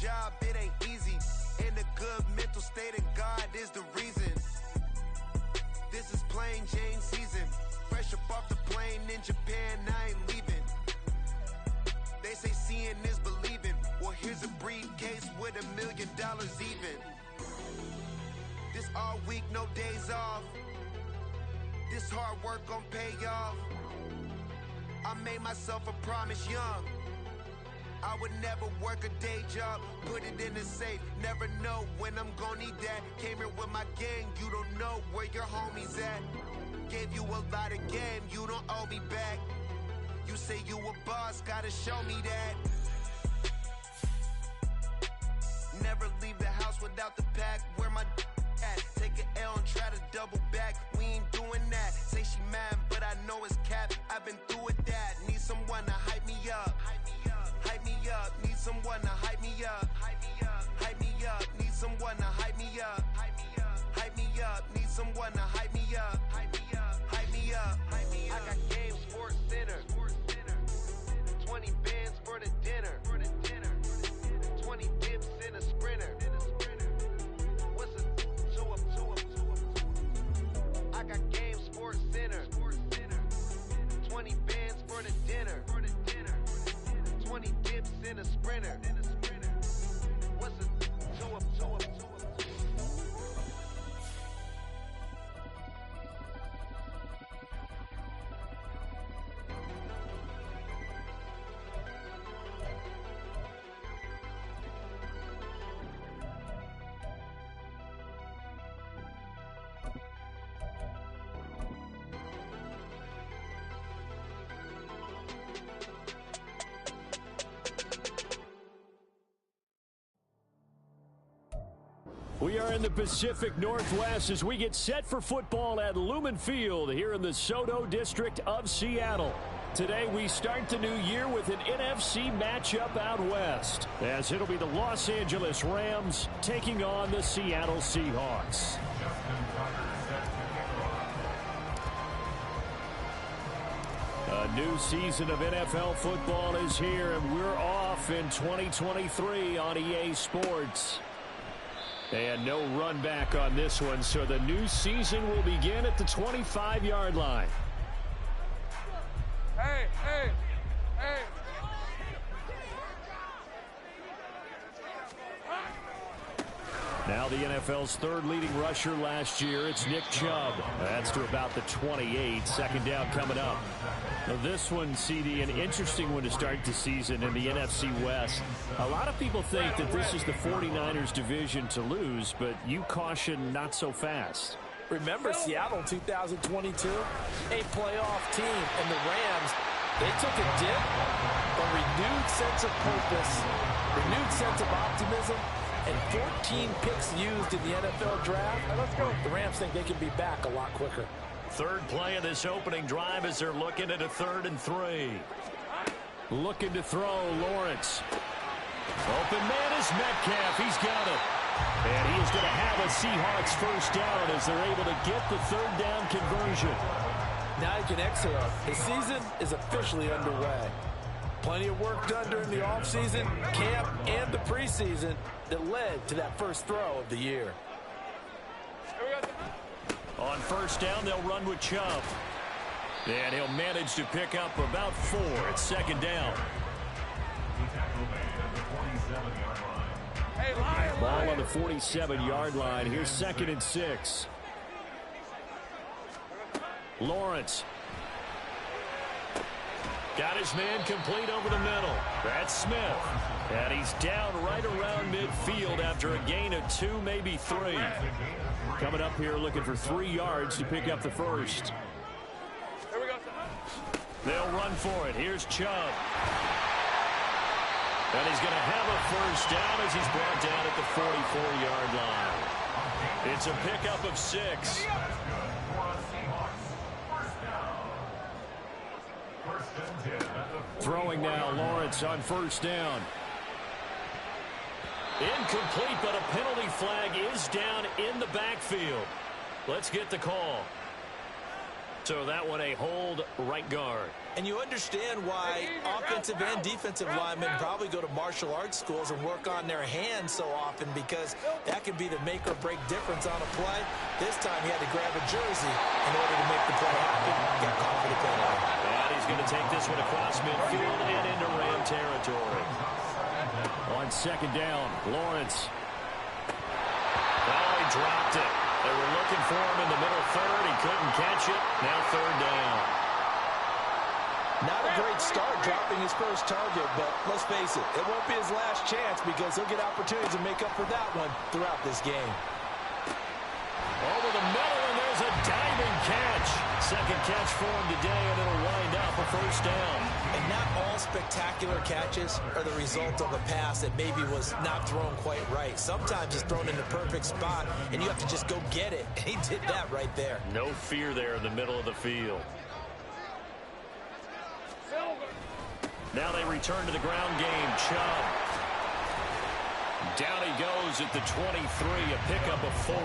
job, it ain't easy. In a good mental state, and God is the reason. This is plain Jane season. Fresh up off the plane in Japan, I ain't leaving. They say seeing is believing. Well, here's a briefcase with $1 million even. This all week, no days off. This hard work gon' pay off. I made myself a promise young. I would never work a day job, put it in the safe. Never know when I'm gonna need that. Came here with my gang, you don't know where your homies at. Gave you a lot of game, you don't owe me back. You say you a boss, gotta show me that. Never leave the house without the pack. Where my at? Take an L and try to double back. We ain't doing that. Say she mad, but I know it's cap. I've been through with that. Need someone to hype me up. Hype me up. Need someone to hype me up. Hype me up. Need someone to hype me up. Hype me up. Need someone to hype me up. Hype me up. I got game, sports center. 20 bands for the dinner. 20 dips in a sprinter. What's a two up? I got game, sports center. 20 bands for the dinner. 20 dips in a sprinter. What's a two up? We are in the Pacific Northwest as we get set for football at Lumen Field here in the Soto District of Seattle. Today we start the new year with an NFC matchup out west, as it'll be the Los Angeles Rams taking on the Seattle Seahawks. A new season of NFL football is here, and we're off in 2023 on EA Sports. And no run back on this one, so the new season will begin at the 25-yard line. Hey. Now the NFL's third leading rusher last year, it's Nick Chubb. That's to about the 28. Second down coming up. Now this one, CD, an interesting one to start the season in the NFC West. A lot of people think that this is the 49ers division to lose, but you caution not so fast. Remember Seattle 2022? A playoff team, and the Rams, they took a dip, but renewed sense of purpose, renewed sense of optimism, and 14 picks used in the NFL draft. Let's go. The Rams think they can be back a lot quicker. Third play of this opening drive as they're looking at a 3rd and 3. Looking to throw, Lawrence. Open man is Metcalf. He's got it. And he is going to have a Seahawks first down as they're able to get the 3rd down conversion. Now you can exhale. The season is officially underway. Plenty of work done during the offseason, camp, and the preseason that led to that first throw of the year. On first down, they'll run with Chubb. And he'll manage to pick up about 4 at second down. Ball on the 47-yard line. Here's 2nd and 6. Lawrence. Got his man complete over the middle. That's Smith. And he's down right around midfield after a gain of 2, maybe 3. Coming up here looking for 3 yards to pick up the first. Here we go. They'll run for it. Here's Chubb. And he's going to have a first down as he's brought down at the 44-yard line. It's a pickup of 6. Throwing now, Lawrence on first down. Incomplete, but a penalty flag is down in the backfield. Let's get the call. So that one a hold right guard. And you understand why offensive and defensive linemen probably go to martial arts schools and work on their hands so often, because that can be the make or break difference on a play. This time he had to grab a jersey in order to make the play happen. Got called for the penalty. And he's going to take this one across midfield and into Ram territory. On second down, Lawrence. Oh, he dropped it. They were looking for him in the middle third. He couldn't catch it. Now third down. Not a great start dropping his first target, but let's face it, it won't be his last chance, because he'll get opportunities to make up for that one throughout this game. Over the middle, and there's a diving catch. Second catch for him today, and it'll wind up a first down. And not all spectacular catches are the result of a pass that maybe was not thrown quite right. Sometimes it's thrown in the perfect spot, and you have to just go get it. And he did that right there. No fear there in the middle of the field. Now they return to the ground game. Chubb. Down he goes at the 23, a pickup of 4.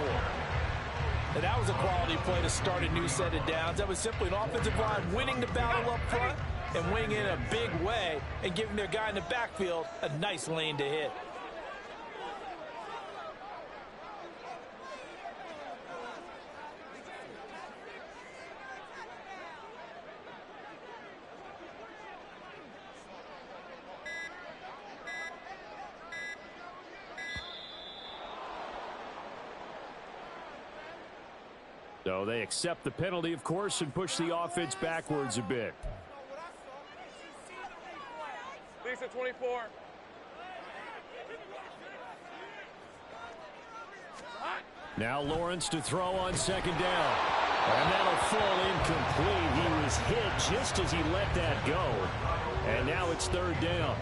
And that was a quality play to start a new set of downs. That was simply an offensive line winning the battle up front and winning it in a big way and giving their guy in the backfield a nice lane to hit. So they accept the penalty, of course, and push the offense backwards a bit. Lisa, 24. Now Lawrence to throw on second down. And that'll fall incomplete. He was hit just as he let that go. And now it's third down.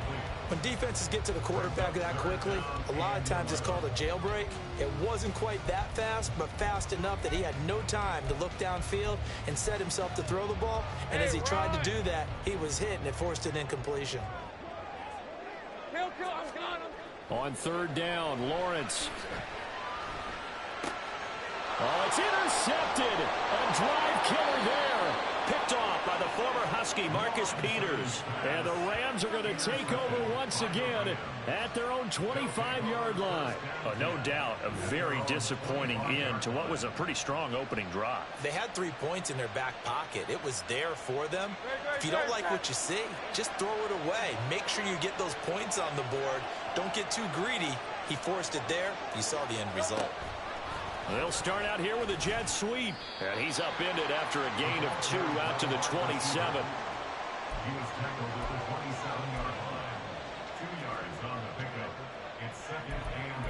When defenses get to the quarterback that quickly, a lot of times it's called a jailbreak. It wasn't quite that fast, but fast enough that he had no time to look downfield and set himself to throw the ball. And as he tried to do that, he was hit, and it forced an incompletion. On third down, Lawrence. Oh, it's intercepted. A drive killer there. Picked off by the former Husky, Marcus Peters. And the Rams are going to take over once again at their own 25-yard line. No doubt a very disappointing end to what was a pretty strong opening drive. They had 3 points in their back pocket. It was there for them. If you don't like what you see, just throw it away. Make sure you get those points on the board. Don't get too greedy. He forced it there. You saw the end result. They'll start out here with a jet sweep. And he's upended after a gain of 2 out to the 27. He was tackled at the 27-yard line. 2 yards on the pickup. It's second and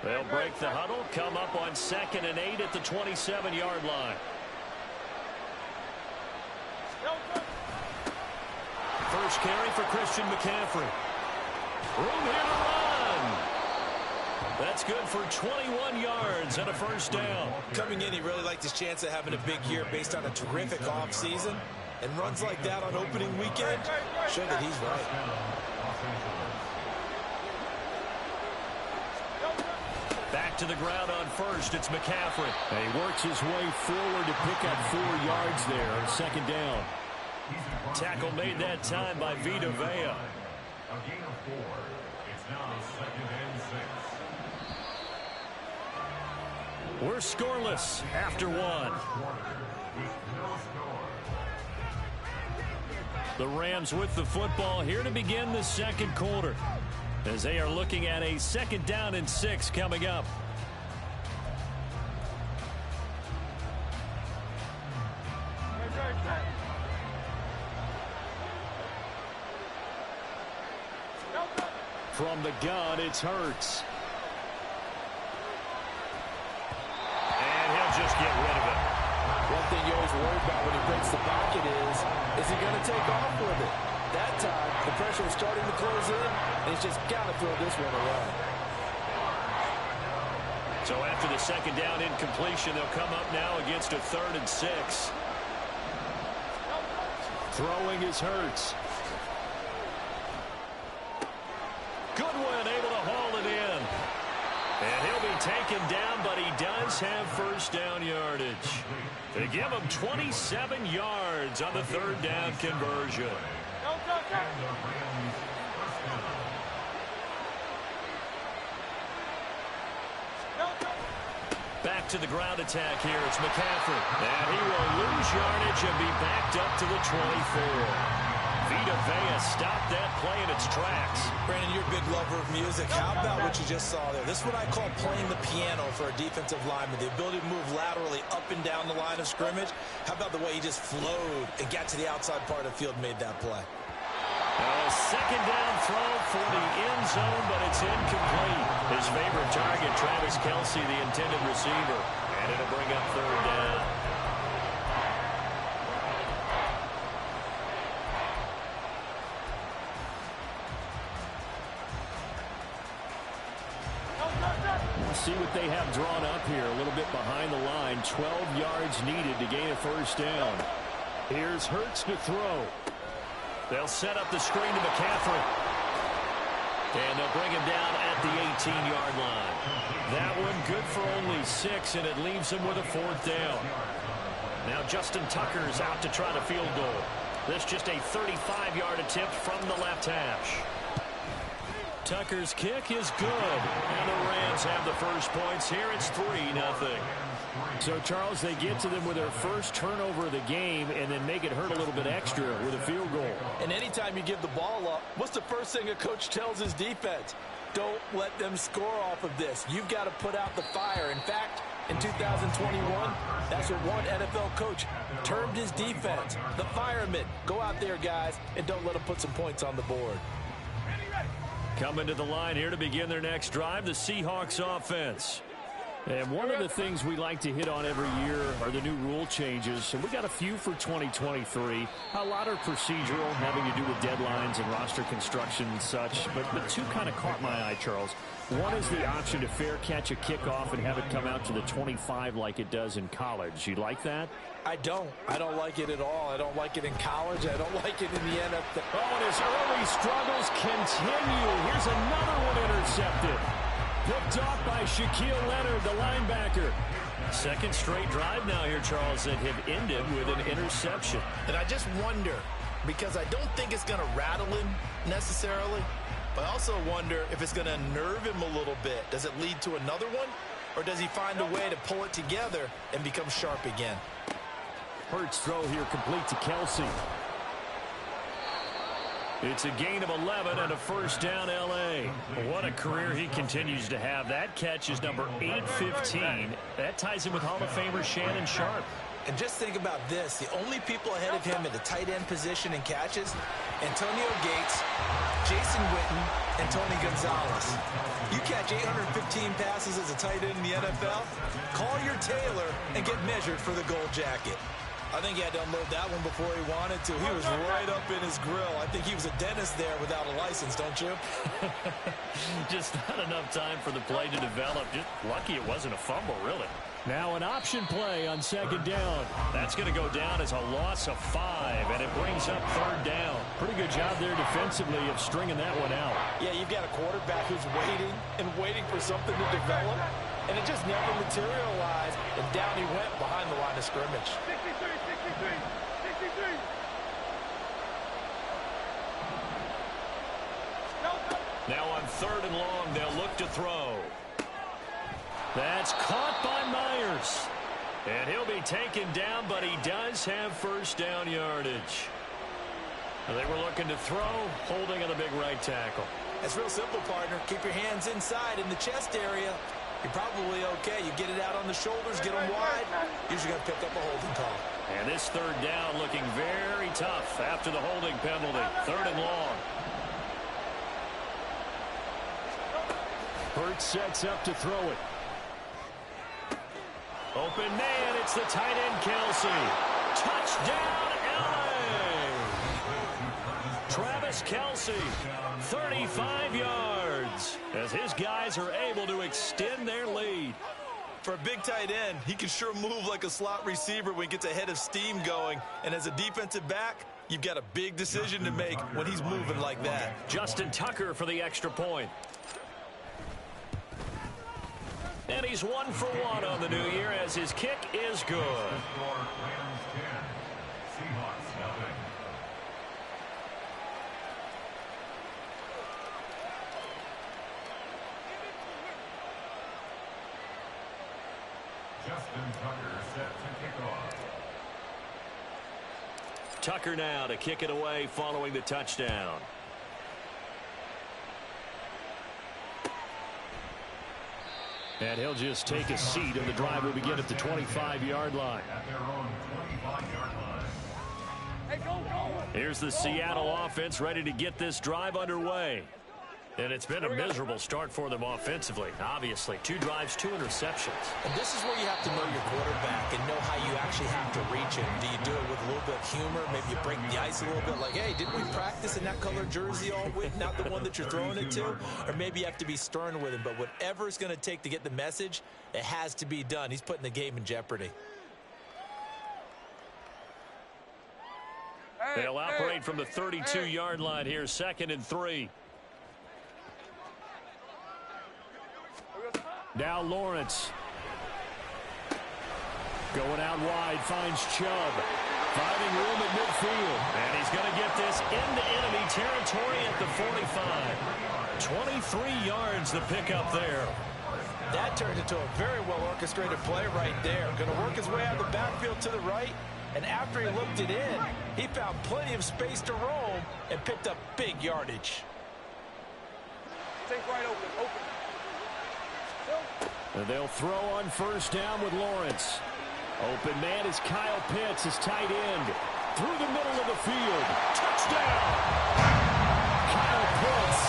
8. They'll break the huddle, come up on second and 8 at the 27-yard line. First carry for Christian McCaffrey. Room here to run. That's good for 21 yards and a first down. Coming in, he really liked his chance of having a big year based on a terrific offseason. And runs like that on opening weekend show that he's right. Back to the ground on first. It's McCaffrey. And he works his way forward to pick up 4 yards there on second down. Tackle made that time by Vita Vea. A gain of 4. It's now second and 6. We're scoreless after 1. With no score. The Rams with the football here to begin the second quarter, as they are looking at a second down and 6 coming up. From the gun, it's Hurts. And he'll just get rid of it. One thing you always worry about when he breaks the pocket is he going to take off with it? That time, the pressure was starting to close in, and he's just got to throw this one away. So after the second down incompletion, they'll come up now against a 3rd and 6. Throwing is Hurts. Goodwin able to haul it in. And he'll be taken down, but he does have first down yardage. They give him 27 yards on the third down conversion. Back to the ground attack here. It's McCaffrey. And he will lose yardage and be backed up to the 24. Vita Vea stopped that play in its tracks. Brandon, you're a big lover of music. How about what you just saw there? This is what I call playing the piano for a defensive lineman. The ability to move laterally up and down the line of scrimmage. How about the way he just flowed and got to the outside part of the field and made that play? A second down throw for the end zone, but it's incomplete. His favorite target, Travis Kelce, the intended receiver. And it'll bring up third down. See what they have drawn up here. A little bit behind the line. 12 yards needed to gain a first down. Here's Hurts to throw. They'll set up the screen to McCaffrey. And they'll bring him down at the 18-yard line. That one good for only 6, and it leaves him with a fourth down. Now Justin Tucker's out to try the field goal. This just a 35-yard attempt from the left hash. Tucker's kick is good, and the Rams have the first points here. It's 3-0. So, Charles, they get to them with their first turnover of the game and then make it hurt a little bit extra with a field goal. And anytime you give the ball up, what's the first thing a coach tells his defense? Don't let them score off of this. You've got to put out the fire. In fact, in 2021, that's what one NFL coach termed his defense, the firemen. Go out there, guys, and don't let them put some points on the board. Coming to the line here to begin their next drive, the Seahawks offense. And one of the things we like to hit on every year are the new rule changes. And we got a few for 2023. A lot are procedural, having to do with deadlines and roster construction and such. But two kind of caught my eye, Charles. One is the option to fair catch a kickoff and have it come out to the 25 like it does in college. You like that? I don't like it at all. I don't like it in college. I don't like it in the NFL. Oh, and his early struggles continue. Here's another one intercepted. Picked off by Shaquille Leonard, the linebacker. Second straight drive now here, Charles, that have ended with an interception. And I just wonder, because I don't think it's going to rattle him necessarily, but I also wonder if it's going to nerve him a little bit. Does it lead to another one, or does he find a way to pull it together and become sharp again? Hurts throw here complete to Kelce. It's a gain of 11 and a first down, L.A. What a career he continues to have. That catch is number 815. That ties him with Hall of Famer Shannon Sharp. And just think about this. The only people ahead of him at the tight end position in catches, Antonio Gates, Jason Witten, and Tony Gonzalez. You catch 815 passes as a tight end in the NFL, call your tailor and get measured for the gold jacket. I think he had to unload that one before he wanted to. He was right up in his grill. I think he was a dentist there without a license, don't you? Just not enough time for the play to develop. Just lucky it wasn't a fumble, really. Now an option play on second down. That's going to go down as a loss of 5, and it brings up third down. Pretty good job there defensively of stringing that one out. Yeah, you've got a quarterback who's waiting and waiting for something to develop, and it just never materialized, and down he went behind the line of scrimmage. 63. Now on third and long, they'll look to throw. That's caught by Myers. And he'll be taken down, but he does have first down yardage. They were looking to throw, holding on the big right tackle. It's real simple, partner. Keep your hands inside in the chest area. You're probably okay. You get it out on the shoulders, get them wide. Usually going to pick up a holding call. And this third down looking very tough after the holding penalty. Third and long. Hurts sets up to throw it. Open man, it's the tight end Kelce. Touchdown, L.A. Travis Kelce, 35 yards, as his guys are able to extend their lead. For a big tight end, he can sure move like a slot receiver when he gets a head of steam going. And as a defensive back, you've got a big decision to make when he's moving like that. Justin Tucker for the extra point. And he's 1 for 1 on the new year as his kick is good. Rams 10, Seahawks nothing. Justin Tucker set to kick off. Tucker now to kick it away following the touchdown. And he'll just take a seat, and the drive will begin at the 25-yard line. At their own 25-yard line. Hey, go, go. Here's the Seattle offense ready to get this drive underway. And it's been a miserable start for them offensively. Obviously, 2 drives, 2 interceptions. And this is where you have to know your quarterback and know how you actually have to reach him. Do you do it with a little bit of humor? Maybe you break the ice a little bit like, hey, didn't we practice in that color jersey all week, not the one that you're throwing it to? Or maybe you have to be stern with him. But whatever it's going to take to get the message, it has to be done. He's putting the game in jeopardy. They'll operate from the 32-yard line here, 2nd and 3. Now Lawrence. Going out wide, finds Chubb. Finding room at midfield. And he's going to get this into enemy territory at the 45. 23 yards the pickup there. That turned into a very well-orchestrated play right there. Going to work his way out of the backfield to the right. And after he looked it in, he found plenty of space to roam and picked up big yardage. Take right open, open. And they'll throw on 1st down with Lawrence. Open man is Kyle Pitts, his tight end. Through the middle of the field. Touchdown! Kyle Pitts,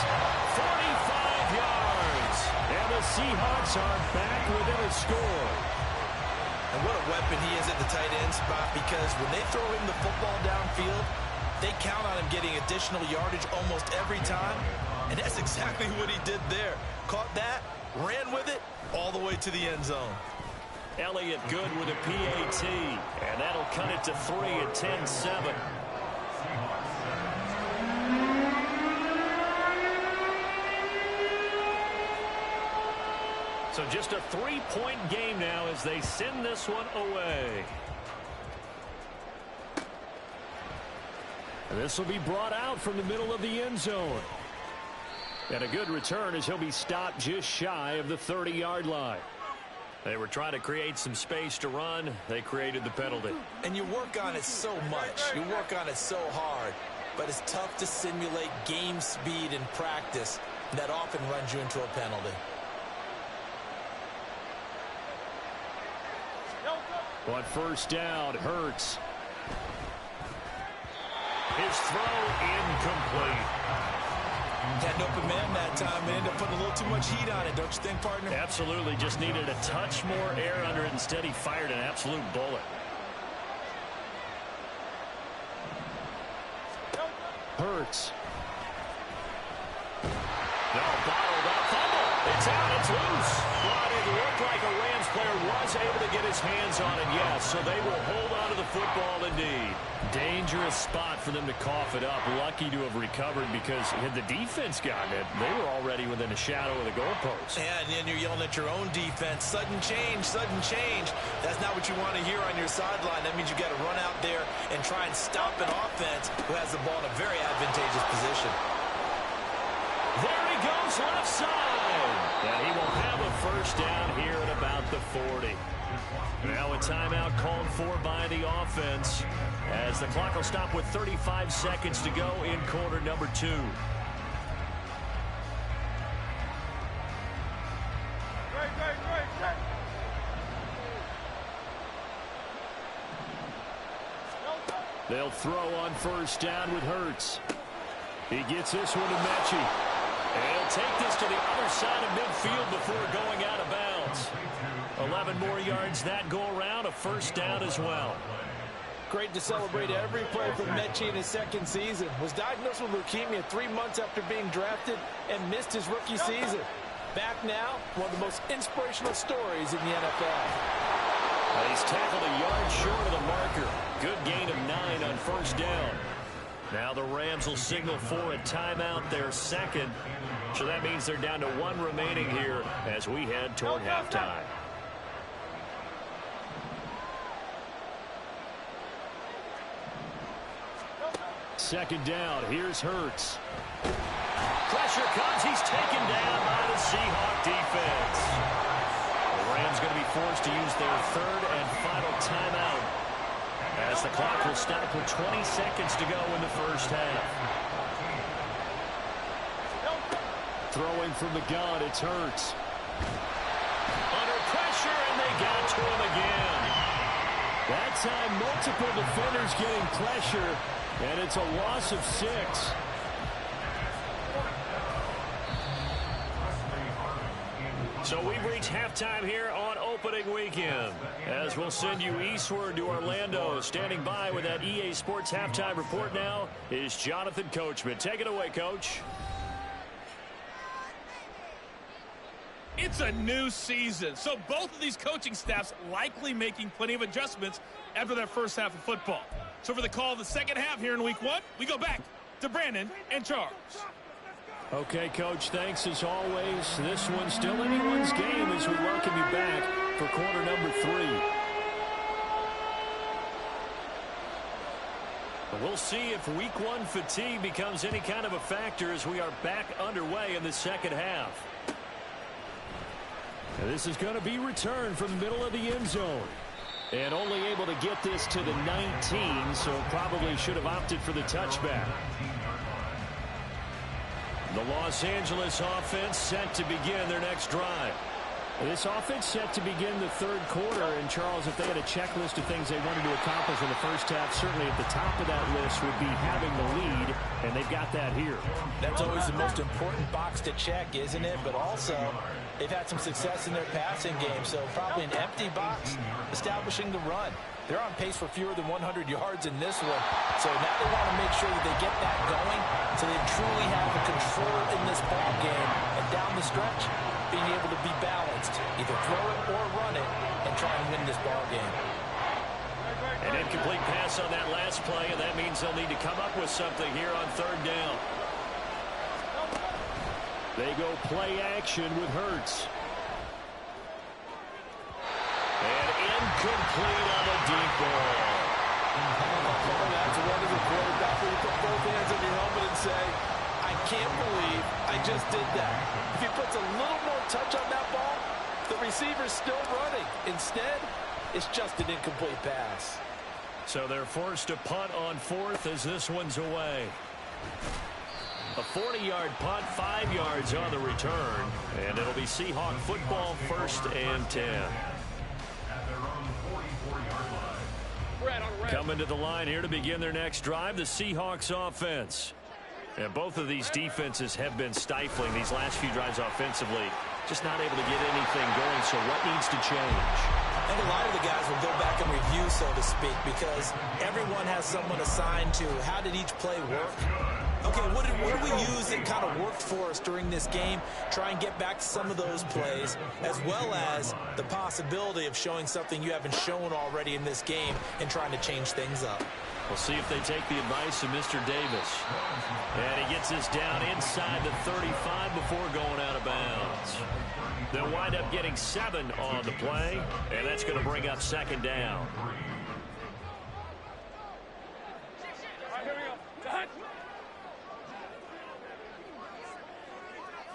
45 yards. And the Seahawks are back within a score. And what a weapon he is at the tight end spot, because when they throw him the football downfield, they count on him getting additional yardage almost every time. And that's exactly what he did there. Caught that, ran with it, all the way to the end zone. Elliott good with a PAT. And that'll cut it to 3 at 10-7. So just a 3-point game now as they send this one away. And this will be brought out from the middle of the end zone. And a good return as he'll be stopped just shy of the 30-yard line. They were trying to create some space to run. They created the penalty. And you work on it so much. You work on it so hard. But it's tough to simulate game speed in practice. That often runs you into a penalty. On 1st down, Hurts. His throw incomplete. Had an open man that time and ended up putting a little too much heat on it, don't you think, partner? Absolutely. Just needed a touch more air under it. Instead, he fired an absolute bullet. Hurts. No, bottled up. Fumble. It's out. It's loose. But it looked like a Rams player was able to get his hands on it, yes. So they will hold on to the football indeed. Dangerous spot for them to cough it up. Lucky to have recovered, because had the defense gotten it, they were already within a shadow of the goalpost. Yeah, and then you're yelling at your own defense. Sudden change, sudden change. That's not what you want to hear on your sideline. That means you got to run out there and try and stop an offense who has the ball in a very advantageous position. There he goes, left side. And he will have a 1st down here at about the 40. Now a timeout called for by the offense, as the clock will stop with 35 seconds to go in quarter number 2. They'll throw on 1st down with Hurts. He gets this one to Mechie. And he'll take this to the other side of midfield before going out of bounds. 11 more yards that go around, a 1st down as well. Great to celebrate every play from Mechie in his 2nd season. Was diagnosed with leukemia 3 months after being drafted and missed his rookie season. Back now, one of the most inspirational stories in the NFL. He's tackled a yard short of the marker. Good gain of 9 on 1st down. Now the Rams will signal for a timeout, their second. So that means they're down to 1 remaining here as we head toward halftime. Second down, here's Hurts. Pressure comes, he's taken down by the Seahawk defense. The Rams going to be forced to use their third and final timeout as the clock will stop with 20 seconds to go in the first half. Throwing from the gun, it's Hurts. Under pressure, and they got to him again. That time, multiple defenders getting pressure, and it's a loss of 6. So we've reached halftime here on opening weekend. As we'll send you eastward to Orlando. Standing by with that EA Sports halftime report now is Jonathan Coachman. Take it away, Coach. It's a new season, so both of these coaching staffs likely making plenty of adjustments after that first half of football. So for the call of the second half here in week 1, we go back to Brandon and Charles. Okay, Coach, thanks as always. This one's still anyone's game as we welcome you back for quarter number 3. We'll see if week 1 fatigue becomes any kind of a factor as we are back underway in the second half. And this is going to be returned from the middle of the end zone. And only able to get this to the 19, so probably should have opted for the touchback. The Los Angeles offense set to begin their next drive. This offense set to begin the third quarter. And, Charles, if they had a checklist of things they wanted to accomplish in the first half, certainly at the top of that list would be having the lead, and they've got that here. That's always the most important box to check, isn't it? But also, they've had some success in their passing game, so probably an empty box establishing the run. They're on pace for fewer than 100 yards in this one, so now they want to make sure that they get that going so they truly have a control in this ball game, and down the stretch, being able to be balanced, either throw it or run it, and try and win this ball game. An incomplete pass on that last play, and that means they'll need to come up with something here on third down. They go play action with Hurts. And incomplete on the deep ball. That's one of the quarterback where you put both hands on your helmet and say, I can't believe I just did that. If he puts a little more touch on that ball, the receiver's still running. Instead, it's just an incomplete pass. So they're forced to punt on fourth as this one's away. A 40-yard punt, 5 yards on the return. And it'll be Seahawk football, 1st and 10. Coming to the line here to begin their next drive, the Seahawks offense. And both of these defenses have been stifling these last few drives offensively. Just not able to get anything going, so what needs to change? I think a lot of the guys will go back and review, so to speak, because everyone has someone assigned to how did each play work. Okay, what did we use that kind of worked for us during this game? Try and get back to some of those plays, as well as the possibility of showing something you haven't shown already in this game and trying to change things up. We'll see if they take the advice of Mr. Davis. And he gets this down inside the 35 before going out of bounds. They'll wind up getting 7 on the play, and that's going to bring up second down. All right, here we go. Touch.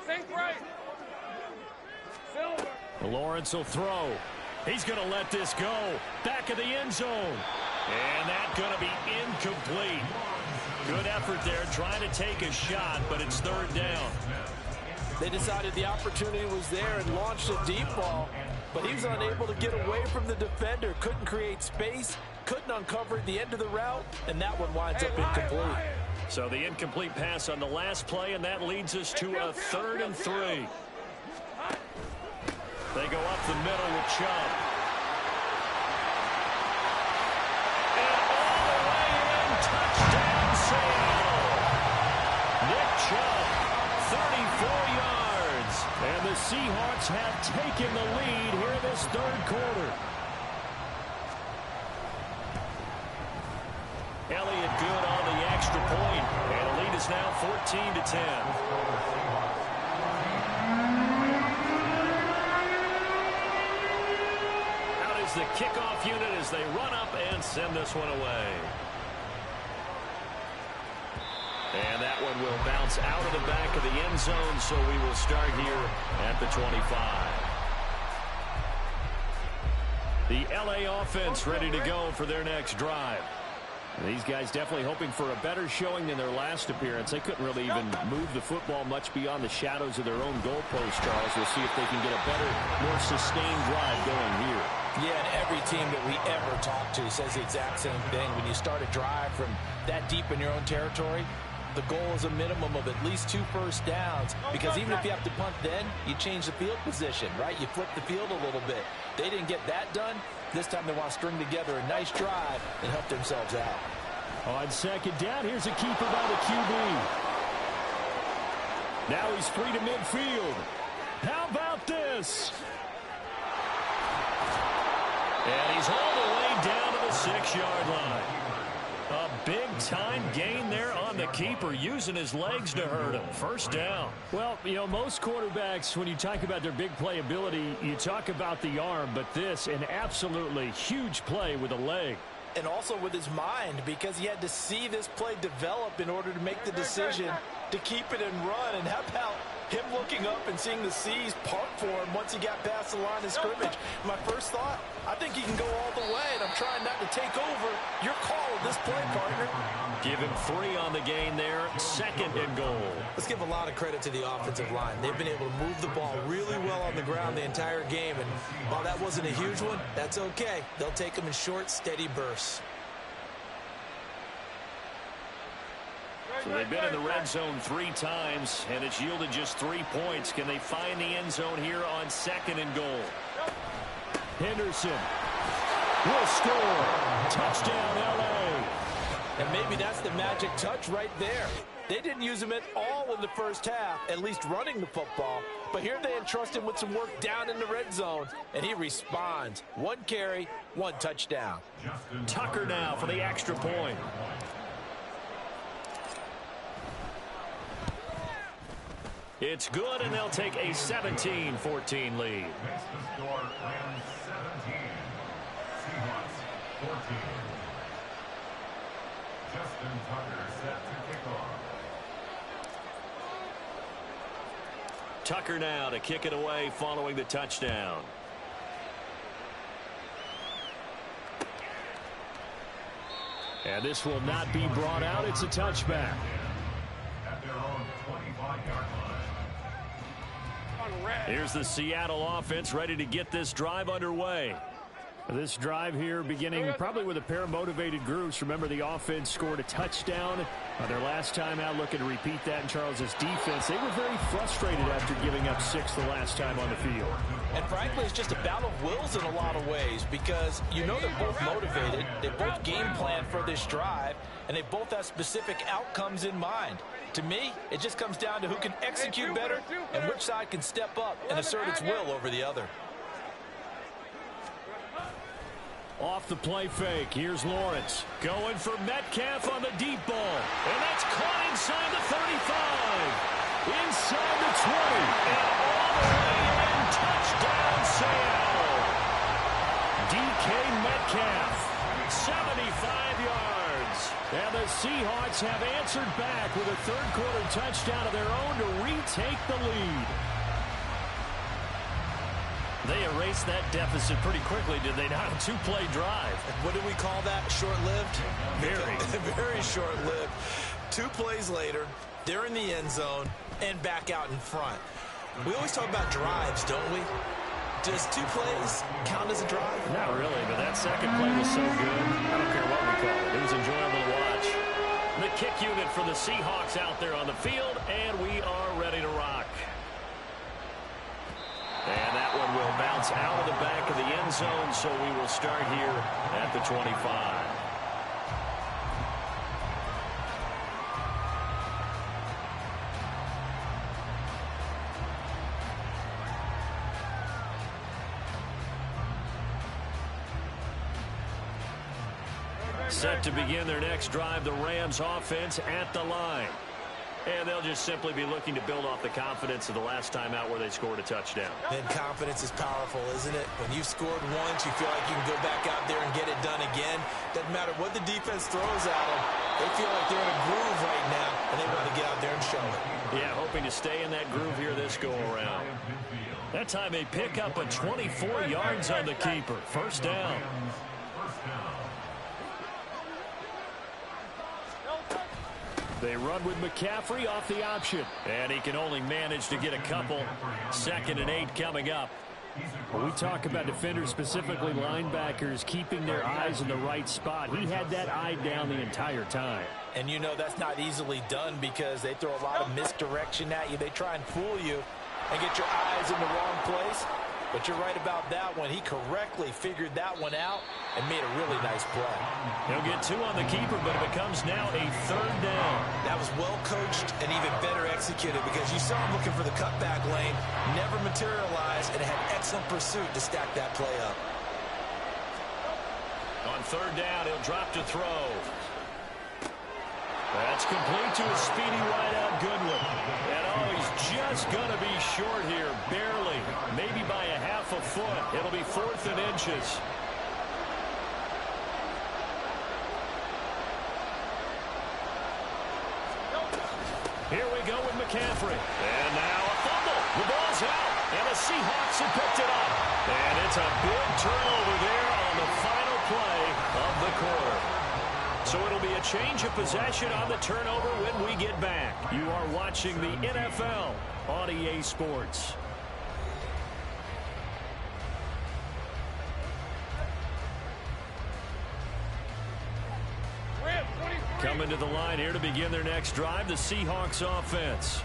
Think right. Silver. Lawrence will throw. He's going to let this go. Back of the end zone. And that's going to be incomplete. Good effort there, trying to take a shot, but it's third down. They decided the opportunity was there and launched a deep ball, but he was unable to get away from the defender, couldn't create space, couldn't uncover the end of the route, and that one winds up incomplete. So the incomplete pass on the last play, and that leads us to a 3rd and 3. They go up the middle with Chubb. And all the way in, touchdown Seattle. Nick Chubb, 34 yards. And the Seahawks have taken the lead here in this third quarter. Elliott good on the extra extra point, and the lead is now 14-10. Out is the kickoff unit as they run up and send this one away. And that one will bounce out of the back of the end zone, so we will start here at the 25. The LA offense ready to go for their next drive. These guys definitely hoping for a better showing than their last appearance. They couldn't really even move the football much beyond the shadows of their own goalpost, Charles. We'll see if they can get a better, more sustained drive going here. Yeah, and every team that we ever talk to says the exact same thing. When you start a drive from that deep in your own territory, the goal is a minimum of at least 2 first downs, because even if you have to punt then, you change the field position, right? You flip the field a little bit. They didn't get that done. This time they want to string together a nice drive and help themselves out. On second down, here's a keeper by the QB. Now he's free to midfield. How about this? And he's all the way down to the 6-yard line. A big-time gain there on the keeper, using his legs to hurt him. First down. Well, you know, most quarterbacks, when you talk about their big playability, you talk about the arm, but this, an absolutely huge play with a leg. And also with his mind, because he had to see this play develop in order to make the decision to keep it and run. And how about him looking up and seeing the C's park for him once he got past the line of scrimmage? My first thought, I think he can go all the way, and I'm trying not to take over. Your call of this play, partner. Give him 3 on the gain there, 2nd and goal. Let's give a lot of credit to the offensive line. They've been able to move the ball really well on the ground the entire game, and while that wasn't a huge one, that's okay. They'll take them in short, steady bursts. So they've been in the red zone 3 times, and it's yielded just 3 points. Can they find the end zone here on 2nd and goal? Henderson will score. Touchdown, L.A. And maybe that's the magic touch right there. They didn't use him at all in the first half, at least running the football. But here they entrust him with some work down in the red zone, and he responds. 1 carry, 1 touchdown. Tucker now for the extra point. It's good, and they'll take a 17-14 lead. Makes the score Rams 17, Seahawks 14. Justin Tucker set to kick off. Tucker now to kick it away following the touchdown. And this will not be brought out. It's a touchback. At their own 25-yard line. Here's the Seattle offense ready to get this drive underway. This drive here beginning probably with a pair of motivated groups. Remember, the offense scored a touchdown their last time out. Looking to repeat that in Charles's defense. They were very frustrated after giving up 6 the last time on the field. And frankly, it's just a battle of wills in a lot of ways, because you know they're both motivated. They both game plan for this drive, and they both have specific outcomes in mind. To me, it just comes down to who can execute better and which side can step up and assert its will over the other. Off the play fake, here's Lawrence. Going for Metcalf on the deep ball. And that's caught inside the 35. Inside the 20. And all the way in. Touchdown, Seattle. DK Metcalf, 75 yards. And the Seahawks have answered back with a third-quarter touchdown of their own to retake the lead. They erased that deficit pretty quickly, did they not? A 2-play drive. What do we call that? Short-lived? Very. Very short-lived. 2 plays later, they're in the end zone and back out in front. We always talk about drives, don't we? Does 2 plays count as a drive? Not really, but that second play was so good. I don't care what we call it. It was enjoyable to watch. The kick unit for the Seahawks out there on the field, and we are ready to rock. And that one will bounce out of the back of the end zone, so we will start here at the 25. Set to begin their next drive, the Rams offense at the line. And they'll just simply be looking to build off the confidence of the last time out where they scored a touchdown. And confidence is powerful, isn't it? When you've scored once, you feel like you can go back out there and get it done again. Doesn't matter what the defense throws at them. They feel like they're in a groove right now, and they want to get out there and show it. Yeah, hoping to stay in that groove here this go-around. That time they pick up a 24 yards on the keeper. First down. They run with McCaffrey off the option. And he can only manage to get a couple. 2nd and 8 coming up. When we talk about defenders, specifically linebackers, keeping their eyes in the right spot, he had that eye down the entire time. And you know that's not easily done because they throw a lot of misdirection at you. They try and fool you and get your eyes in the wrong place. But you're right about that one. He correctly figured that one out and made a really nice play. He'll get 2 on the keeper, but it becomes now a 3rd down. That was well coached and even better executed because you saw him looking for the cutback lane, never materialized, and had excellent pursuit to stack that play up. On 3rd down, he'll drop to throw. That's complete to a speedy wideout Goodwin. And he's just going to be short here, barely, maybe by a half a foot. It'll be 4th and inches. Here we go with McCaffrey. And now a fumble. The ball's out. And the Seahawks have picked it up. And it's a big turnover there on the final play of the quarter. So it'll be a change of possession on the turnover when we get back. You are watching the NFL on EA Sports. Coming to the line here to begin their next drive, the Seahawks offense.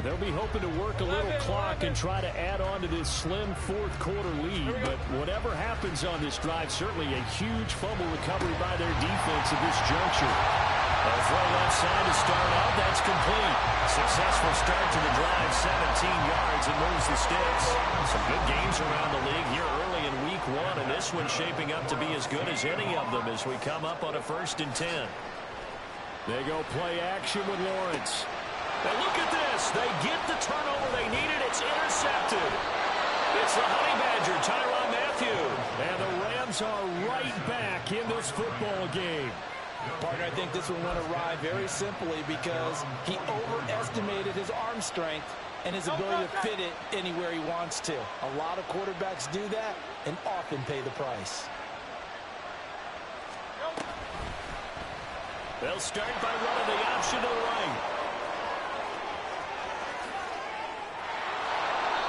They'll be hoping to work a little clock and try to add on to this slim 4th quarter lead. But whatever happens on this drive, certainly a huge fumble recovery by their defense at this juncture. A throw left side to start out. That's complete. Successful start to the drive, 17 yards, and moves the sticks. Some good games around the league here early in week 1, and this one's shaping up to be as good as any of them as we come up on a 1st and 10. They go play action with Lawrence. And look at this. They get the turnover they needed. It's intercepted. It's the Honey Badger, Tyrann Mathieu. And the Rams are right back in this football game. Partner, I think this one went awry very simply because he overestimated his arm strength and his ability to fit it anywhere he wants to. A lot of quarterbacks do that and often pay the price. They'll start by running the option to the right.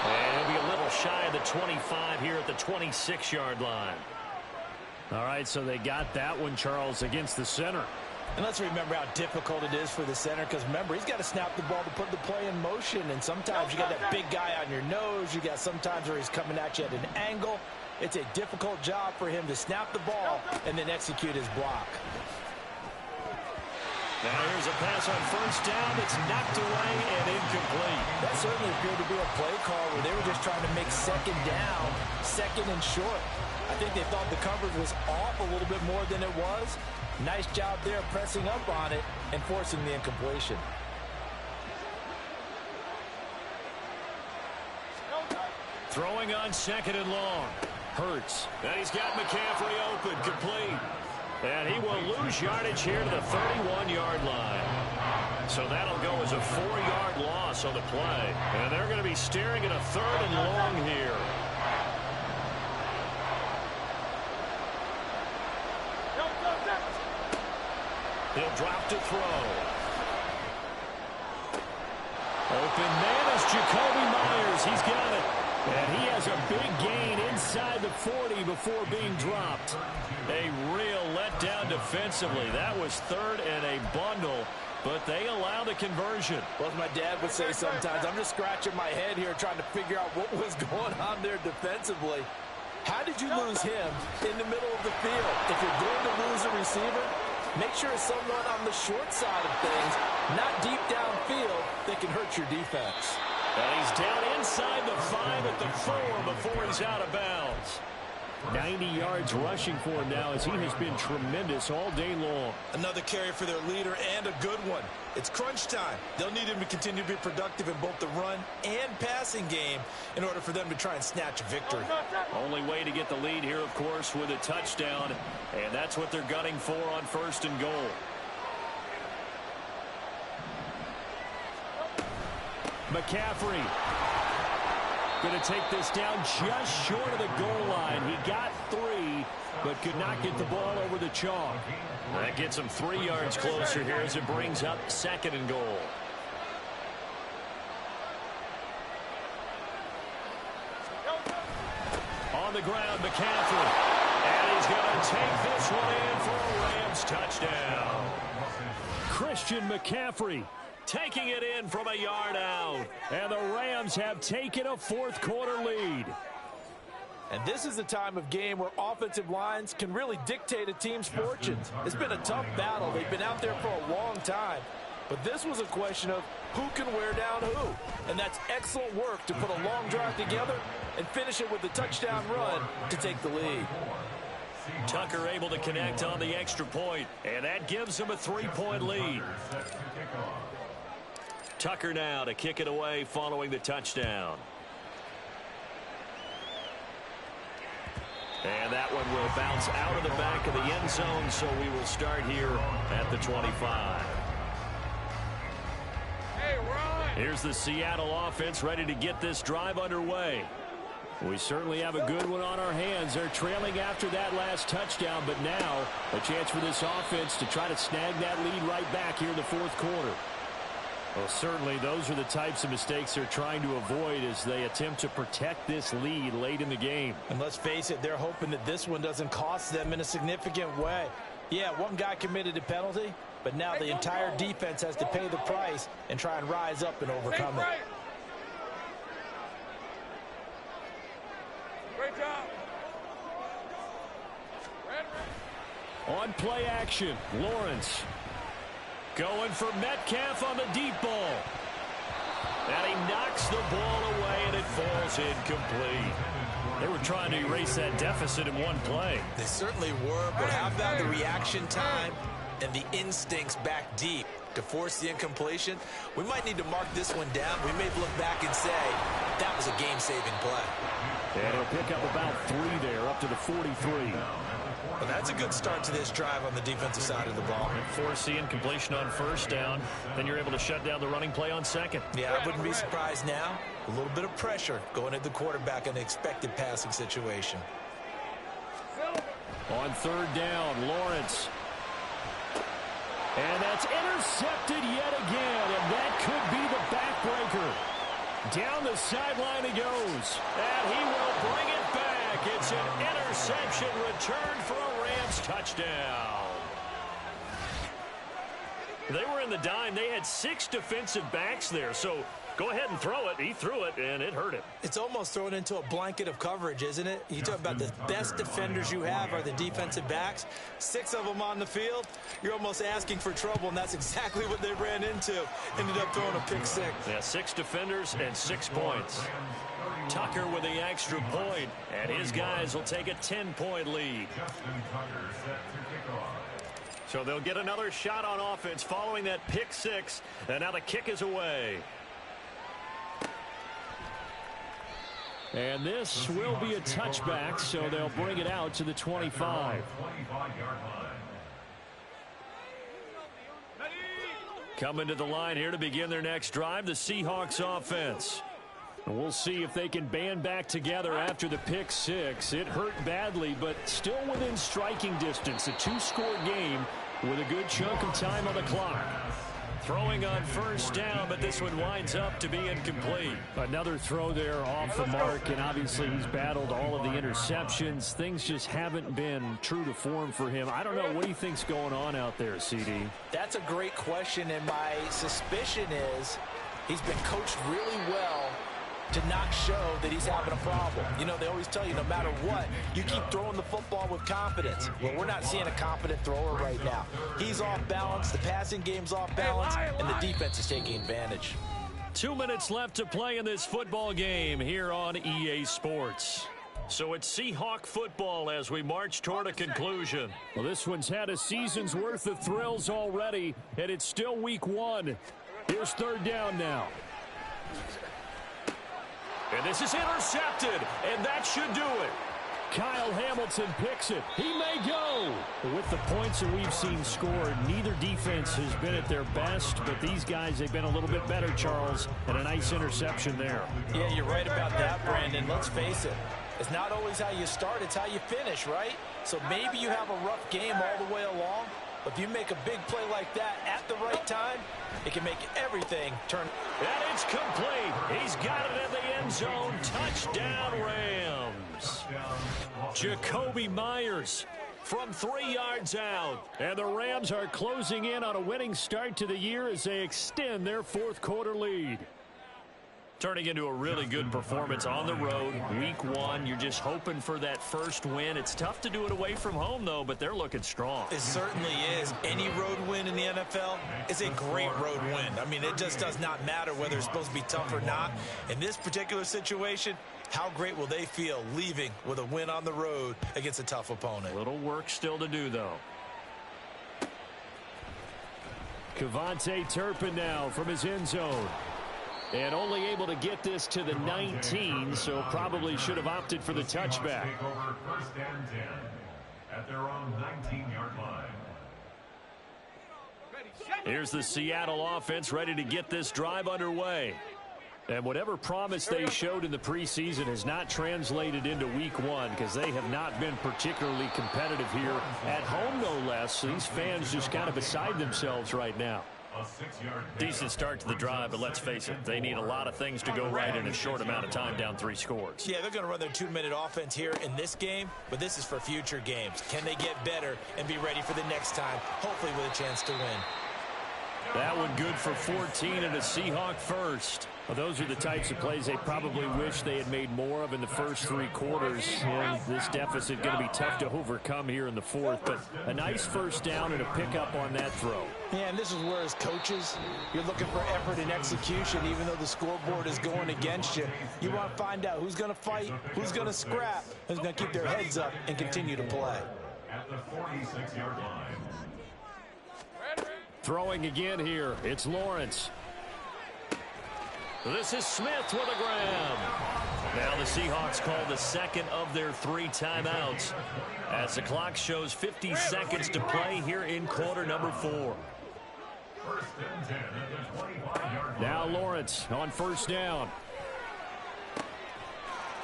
And he'll be a little shy of the 25 here at the 26-yard line. All right, so they got that one, Charles, against the center. And let's remember how difficult it is for the center because, remember, he's got to snap the ball to put the play in motion. And sometimes you got that big guy on your nose. You got sometimes where he's coming at you at an angle. It's a difficult job for him to snap the ball and then execute his block. Now here's a pass on 1st down. It's knocked away and incomplete. That certainly appeared to be a play call where they were just trying to make 2nd down, 2nd and short. I think they thought the coverage was off a little bit more than it was. Nice job there pressing up on it and forcing the incompletion. Throwing on 2nd and long. Hurts. And he's got McCaffrey open, complete. And he will lose yardage here to the 31-yard line. So that'll go as a 4-yard loss on the play. And they're going to be staring at a 3rd and long here. He'll drop to throw. Open man is Jacoby Myers. He's got it. And he has a big gain inside the 40 before being dropped. A real letdown defensively. That was 3rd and a bundle, but they allow the conversion. Well, as my dad would say sometimes, I'm just scratching my head here trying to figure out what was going on there defensively. How did you lose him in the middle of the field? If you're going to lose a receiver, make sure it's someone on the short side of things, not deep downfield, that can hurt your defense. And he's down inside the 5 at the 4 before he's out of bounds. 90 yards rushing for him now, as he has been tremendous all day long. Another carry for their leader, and a good one. It's crunch time. They'll need him to continue to be productive in both the run and passing game in order for them to try and snatch a victory. Only way to get the lead here, of course, with a touchdown, and that's what they're gunning for on 1st and goal. McCaffrey going to take this down just short of the goal line. He got 3, but could not get the ball over the chalk. That gets him 3 yards closer here as it brings up 2nd and goal. On the ground, McCaffrey. And he's going to take this one in for a Rams touchdown. Christian McCaffrey taking it in from a yard out. And the Rams have taken a 4th quarter lead. And this is the time of game where offensive lines can really dictate a team's fortunes. It's been a tough battle. They've been out there for a long time. But this was a question of who can wear down who. And that's excellent work to put a long drive together and finish it with a touchdown run to take the lead. Tucker able to connect on the extra point, and that gives him a 3-point lead. Tucker now to kick it away following the touchdown. And that one will bounce out of the back of the end zone, so we will start here at the 25. Hey, we're on. Here's the Seattle offense ready to get this drive underway. We certainly have a good one on our hands. They're trailing after that last touchdown, but now a chance for this offense to try to snag that lead right back here in the 4th quarter. Well, certainly those are the types of mistakes they're trying to avoid as they attempt to protect this lead late in the game. And let's face it, they're hoping that this one doesn't cost them in a significant way. Yeah, one guy committed a penalty, but now the entire defense has to pay the price and try and rise up and overcome it. Great job. On play action, Lawrence going for Metcalf on the deep ball. And he knocks the ball away, and it falls incomplete. They were trying to erase that deficit in one play. They certainly were, but how about the reaction time and the instincts back deep to force the incompletion? We might need to mark this one down. We may look back and say that was a game-saving play. And he'll pick up about 3 there, up to the 43. Well, that's a good start to this drive on the defensive side of the ball. Force the incompletion on 1st down. Then you're able to shut down the running play on 2nd. Yeah, I wouldn't be surprised now. A little bit of pressure going at the quarterback in an expected passing situation. On 3rd down, Lawrence. And that's intercepted yet again, and that could be the backbreaker. Down the sideline he goes, and he will bring it back. It's an interception returned for a Rams touchdown. They were in the dime. They had 6 defensive backs there, so go ahead and throw it. He threw it, and it hurt him. It's almost thrown into a blanket of coverage, isn't it? You talk about the best defenders you have are the defensive backs. 6 of them on the field. You're almost asking for trouble, and that's exactly what they ran into. Ended up throwing a pick 6. Yeah, 6 defenders and 6 points. Tucker with the extra point, and his guys will take a 10-point lead. So they'll get another shot on offense following that pick 6, and now the kick is away. And this will be a touchback, so they'll bring it out to the 25. Coming to the line here to begin their next drive, the Seahawks offense. And we'll see if they can band back together after the pick 6. It hurt badly, but still within striking distance. A 2-score game with a good chunk of time on the clock. Throwing on 1st down, but this one winds up to be incomplete. Another throw there off the mark, and obviously he's battled all of the interceptions. Things just haven't been true to form for him. I don't know. What do you think's going on out there, CD? That's a great question, and my suspicion is he's been coached really well to not show that he's having a problem. You know, they always tell you no matter what, you keep throwing the football with confidence. Well, we're not seeing a confident thrower right now. He's off balance, the passing game's off balance, and the defense is taking advantage. 2 minutes left to play in this football game here on EA Sports. So it's Seahawk football as we march toward a conclusion. Well, this one's had a season's worth of thrills already, and it's still week 1. Here's third down now. And this is intercepted, and that should do it. Kyle Hamilton picks it. He may go. With the points that we've seen scored, neither defense has been at their best, but these guys, they've been a little bit better, Charles, and a nice interception there. Yeah, you're right about that, Brandon. Let's face it. It's not always how you start, it's how you finish, right? So maybe you have a rough game all the way along, but if you make a big play like that at the right time, it can make everything turn. And it's complete. He's got it in the end zone. Touchdown, Rams. Jacoby Myers from 3 yards out. And the Rams are closing in on a winning start to the year as they extend their fourth quarter lead. Turning into a really good performance on the road. Week 1, you're just hoping for that first win. It's tough to do it away from home, though, but they're looking strong. It certainly is. Any road win in the NFL is a great road win. I mean, it just does not matter whether it's supposed to be tough or not. In this particular situation, how great will they feel leaving with a win on the road against a tough opponent? Little work still to do, though. Kevontae Turpin now from his end zone. And only able to get this to the 19, so probably should have opted for the touchback. Take over first and 10 at their own 19-yard line. Here's the Seattle offense ready to get this drive underway. And whatever promise they showed in the preseason has not translated into week 1 because they have not been particularly competitive here at home, no less. So these fans just kind of beside themselves right now. Decent start to the drive, but let's face it, they need a lot of things to go right in a short amount of time down 3 scores. Yeah, they're going to run their 2-minute offense here in this game, but this is for future games. Can they get better and be ready for the next time, hopefully with a chance to win? That one good for 14 and a Seahawk first. Well, those are the types of plays they probably wish they had made more of in the first 3 quarters. And this deficit going to be tough to overcome here in the 4th. But a nice first down and a pickup on that throw. Yeah, and this is where as coaches, you're looking for effort and execution, even though the scoreboard is going against you. You want to find out who's going to fight, who's going to scrap, who's going to keep their heads up and continue to play. At the 46-yard line. Throwing again here, it's Lawrence. This is Smith with a grab. Now the Seahawks call the second of their 3 timeouts as the clock shows 50 seconds to play here in quarter number 4. First and 10 at the 25-yard line. Now Lawrence on first down.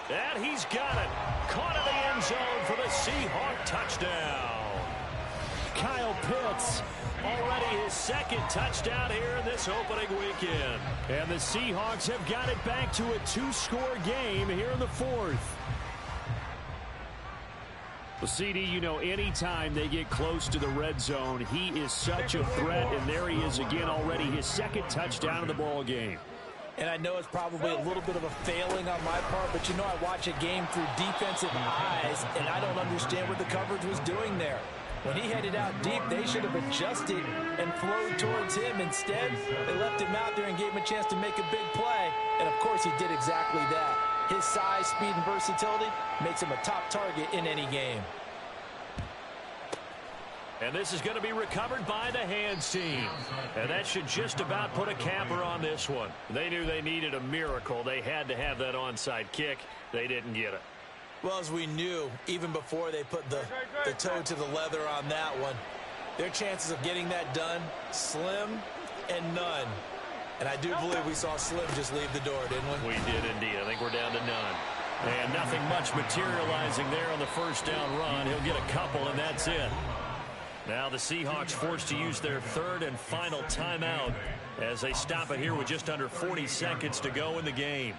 And he's got it. Caught in the end zone for the Seahawk touchdown. Kyle Pitts, already his 2nd touchdown here in this opening weekend. And the Seahawks have got it back to a 2-score game here in the 4th. Well, CD, you know, anytime they get close to the red zone, he is such a threat, and there he is again already, his 2nd touchdown of the ball game. And I know it's probably a little bit of a failing on my part, but you know I watch a game through defensive eyes, and I don't understand what the coverage was doing there. When he headed out deep, they should have adjusted and flowed towards him. Instead, they left him out there and gave him a chance to make a big play. And, of course, he did exactly that. His size, speed, and versatility makes him a top target in any game. And this is going to be recovered by the hands team. And that should just about put a capper on this one. They knew they needed a miracle. They had to have that onside kick. They didn't get it. Well, as we knew, even before they put the toe to the leather on that one, their chances of getting that done, slim and none. And I do believe we saw Slim just leave the door, didn't we? We did indeed. I think we're down to none. And nothing much materializing there on the first down run. He'll get a couple, and that's it. Now the Seahawks forced to use their 3rd and final timeout as they stop it here with just under 40 seconds to go in the game.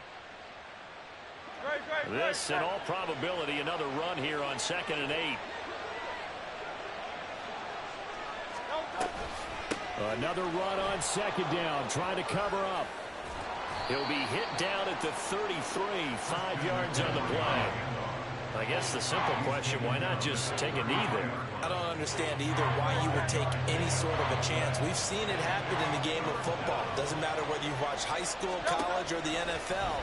This, in all probability, another run here on 2nd and 8. Another run on 2nd down, trying to cover up. He'll be hit down at the 33, 5 yards on the play. I guess the simple question, why not just take a knee there? I don't understand either why you would take any sort of a chance. We've seen it happen in the game of football. Doesn't matter whether you watch high school, college, or the NFL.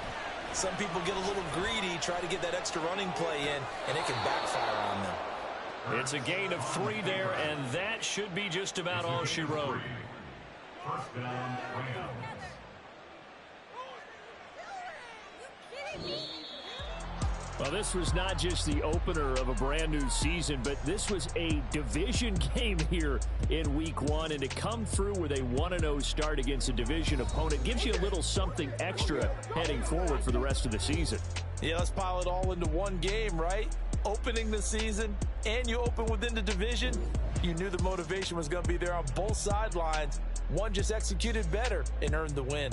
Some people get a little greedy, try to get that extra running play in, and it can backfire on them. It's a gain of 3 there, and that should be just about all she wrote. First down, Rams. Well, this was not just the opener of a brand new season, but this was a division game here in week 1. And to come through with a 1-0 start against a division opponent gives you a little something extra heading forward for the rest of the season. Yeah, let's pile it all into one game, right? Opening the season, and you open within the division. You knew the motivation was going to be there on both sidelines. One just executed better and earned the win.